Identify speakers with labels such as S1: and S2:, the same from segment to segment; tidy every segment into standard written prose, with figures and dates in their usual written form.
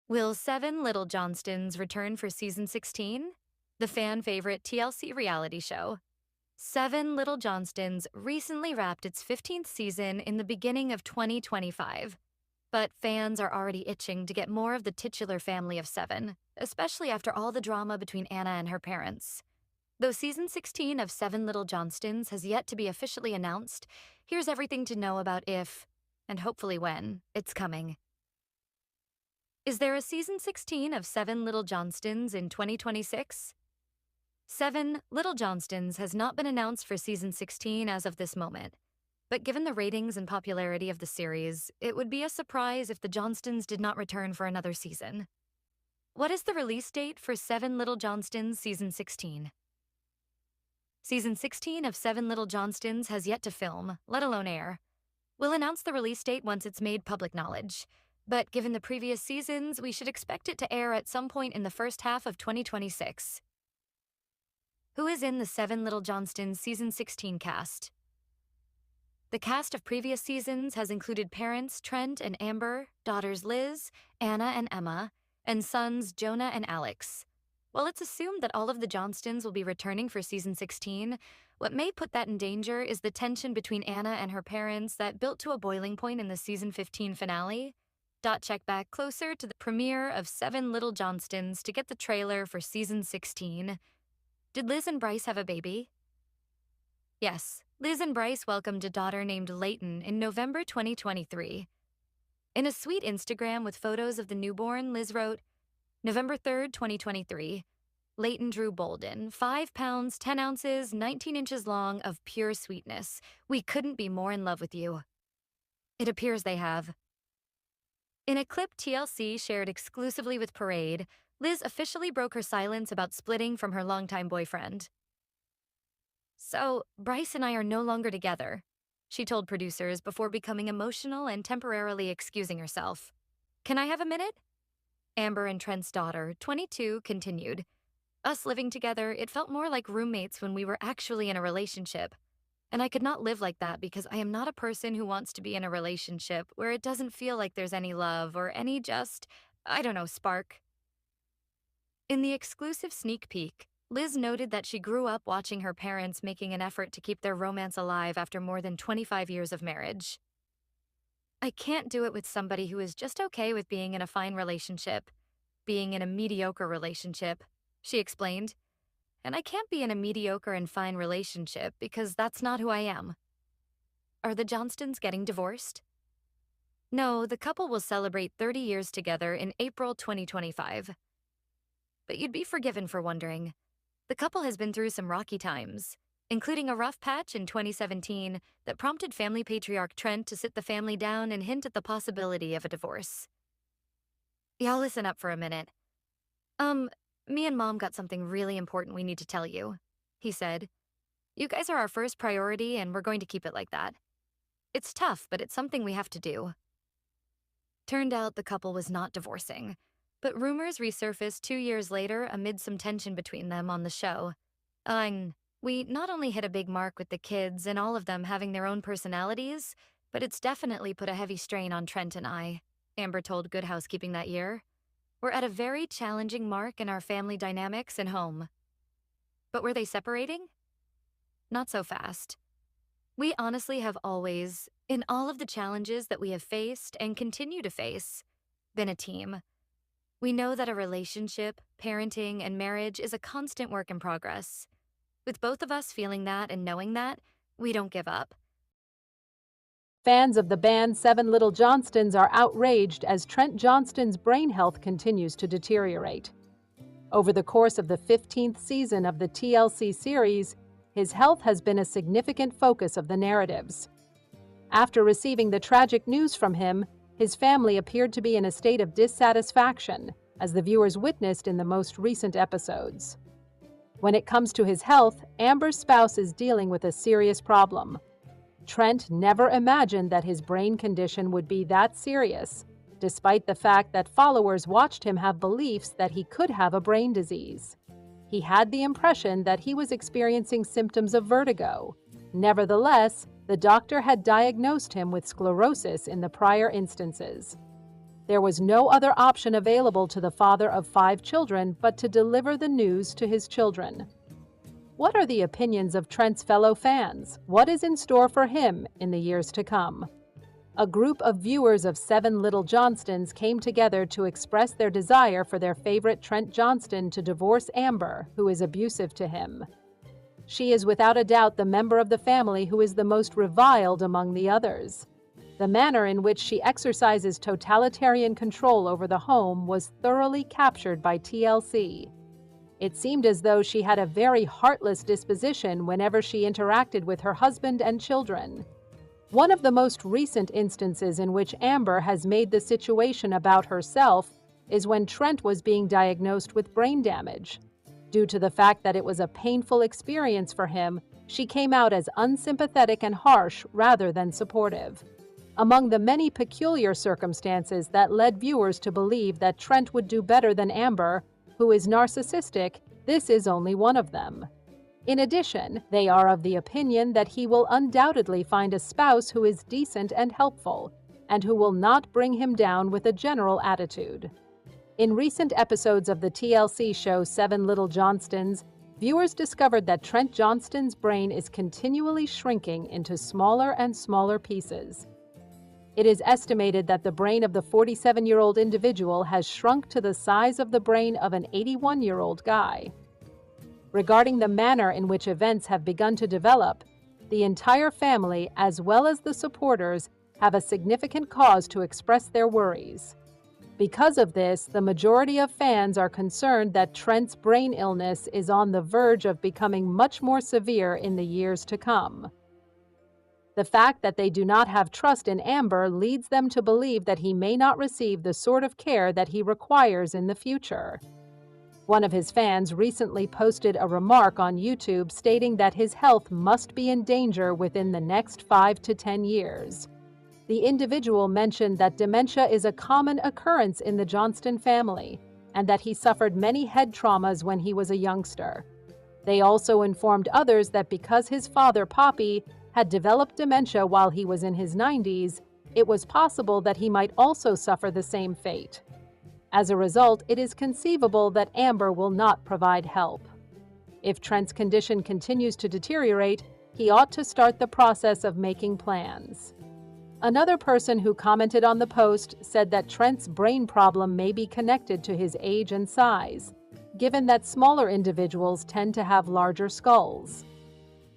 S1: Will 7 Little Johnstons return for season 16? The fan favorite TLC reality show. 7 Little Johnstons recently wrapped its 15th season in the beginning of 2025. But fans are already itching to get more of the titular family of 7, especially after all the drama between Anna and her parents. Though season 16 of 7 Little Johnstons has yet to be officially announced, here's everything to know about if, and hopefully when, it's coming. Is there a season 16 of 7 Little Johnstons in 2026? 7 Little Johnstons has not been announced for season 16 as of this moment. But given the ratings and popularity of the series, it would be a surprise if the Johnstons did not return for another season. What is the release date for 7 Little Johnstons season 16? Season 16 of 7 Little Johnstons has yet to film, let alone air. We'll announce the release date once it's made public knowledge. But given the previous seasons, we should expect it to air at some point in the first half of 2026. Who is in the 7 Little Johnstons season 16 cast? The cast of previous seasons has included parents Trent and Amber, daughters Liz, Anna and Emma, and sons Jonah and Alex. While it's assumed that all of the Johnstons will be returning for season 16, what may put that in danger is the tension between Anna and her parents that built to a boiling point in the season 15 finale. Check back closer to the premiere of 7 Little Johnstons to get the trailer for season 16. Did Liz and Bryce have a baby? Yes, Liz and Bryce welcomed a daughter named Layton in November 2023. In a sweet Instagram with photos of the newborn, Liz wrote, November 3rd, 2023, Layton Drew Bolden, 5 pounds, 10 ounces, 19 inches long of pure sweetness. We couldn't be more in love with you. It appears they have. In a clip TLC shared exclusively with Parade, Liz officially broke her silence about splitting from her longtime boyfriend. So, Bryce and I are no longer together, she told producers before becoming emotional and temporarily excusing herself. Can I have a minute? Amber and Trent's daughter, 22, continued. Us living together, it felt more like roommates when we were actually in a relationship. And I could not live like that because I am not a person who wants to be in a relationship where it doesn't feel like there's any love or any spark. In the exclusive sneak peek, Liz noted that she grew up watching her parents making an effort to keep their romance alive after more than 25 years of marriage. I can't do it with somebody who is just okay with being in a fine relationship, being in a mediocre relationship, she explained. And I can't be in a mediocre and fine relationship because that's not who I am. Are the Johnstons getting divorced? No, the couple will celebrate 30 years together in April 2025. But you'd be forgiven for wondering. The couple has been through some rocky times, including a rough patch in 2017 that prompted family patriarch Trent to sit the family down and hint at the possibility of a divorce. Y'all listen up for a minute. Me and Mom got something really important we need to tell you, he said. You guys are our first priority and we're going to keep it like that. It's tough, but it's something we have to do. Turned out the couple was not divorcing, but rumors resurfaced 2 years later amid some tension between them on the show. We not only hit a big mark with the kids and all of them having their own personalities, but it's definitely put a heavy strain on Trent and I, Amber told Good Housekeeping that year. We're at a very challenging mark in our family dynamics and home. But were they separating? Not so fast. We honestly have always, in all of the challenges that we have faced and continue to face, been a team. We know that a relationship, parenting, and marriage is a constant work in progress. With both of us feeling that and knowing that, we don't give up.
S2: Fans of the band 7 Little Johnstons are outraged as Trent Johnston's brain health continues to deteriorate. Over the course of the 15th season of the TLC series, his health has been a significant focus of the narratives. After receiving the tragic news from him, his family appeared to be in a state of dissatisfaction, as the viewers witnessed in the most recent episodes. When it comes to his health, Amber's spouse is dealing with a serious problem. Trent never imagined that his brain condition would be that serious, despite the fact that followers watched him have beliefs that he could have a brain disease. He had the impression that he was experiencing symptoms of vertigo. Nevertheless, the doctor had diagnosed him with sclerosis in the prior instances. There was no other option available to the father of 5 children but to deliver the news to his children. What are the opinions of Trent's fellow fans? What is in store for him in the years to come? A group of viewers of 7 Little Johnstons came together to express their desire for their favorite Trent Johnston to divorce Amber, who is abusive to him. She is without a doubt the member of the family who is the most reviled among the others. The manner in which she exercises totalitarian control over the home was thoroughly captured by TLC. It seemed as though she had a very heartless disposition whenever she interacted with her husband and children. One of the most recent instances in which Amber has made the situation about herself is when Trent was being diagnosed with brain damage. Due to the fact that it was a painful experience for him, she came out as unsympathetic and harsh rather than supportive. Among the many peculiar circumstances that led viewers to believe that Trent would do better than Amber, who is narcissistic, this is only one of them. In addition, they are of the opinion that he will undoubtedly find a spouse who is decent and helpful, and who will not bring him down with a general attitude. In recent episodes of the TLC show 7 Little Johnstons, viewers discovered that Trent Johnston's brain is continually shrinking into smaller and smaller pieces. It is estimated that the brain of the 47-year-old individual has shrunk to the size of the brain of an 81-year-old guy. Regarding the manner in which events have begun to develop, the entire family, as well as the supporters, have a significant cause to express their worries. Because of this, the majority of fans are concerned that Trent's brain illness is on the verge of becoming much more severe in the years to come. The fact that they do not have trust in Amber leads them to believe that he may not receive the sort of care that he requires in the future. One of his fans recently posted a remark on YouTube stating that his health must be in danger within the next 5 to 10 years. The individual mentioned that dementia is a common occurrence in the Johnston family, and that he suffered many head traumas when he was a youngster. They also informed others that because his father, Poppy, had developed dementia while he was in his 90s, it was possible that he might also suffer the same fate. As a result, it is conceivable that Amber will not provide help. If Trent's condition continues to deteriorate, he ought to start the process of making plans. Another person who commented on the post said that Trent's brain problem may be connected to his age and size, given that smaller individuals tend to have larger skulls.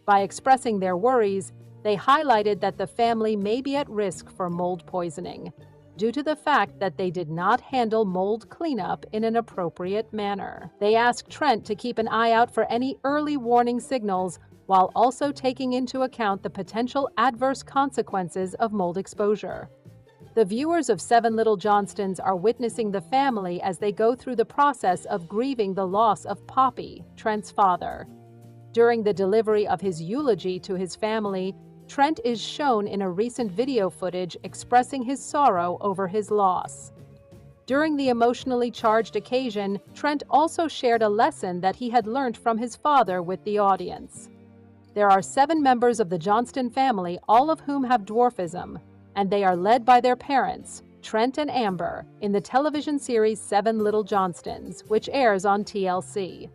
S2: By expressing their worries, they highlighted that the family may be at risk for mold poisoning, due to the fact that they did not handle mold cleanup in an appropriate manner. They asked Trent to keep an eye out for any early warning signals, while also taking into account the potential adverse consequences of mold exposure. The viewers of 7 Little Johnstons are witnessing the family as they go through the process of grieving the loss of Poppy, Trent's father. During the delivery of his eulogy to his family, Trent is shown in a recent video footage expressing his sorrow over his loss. During the emotionally charged occasion, Trent also shared a lesson that he had learned from his father with the audience. There are 7 members of the Johnston family, all of whom have dwarfism, and they are led by their parents, Trent and Amber, in the television series 7 Little Johnstons, which airs on TLC.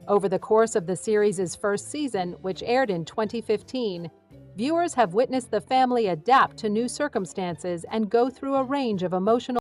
S2: Over the course of the series' first season, which aired in 2015, viewers have witnessed the family adapt to new circumstances and go through a range of emotional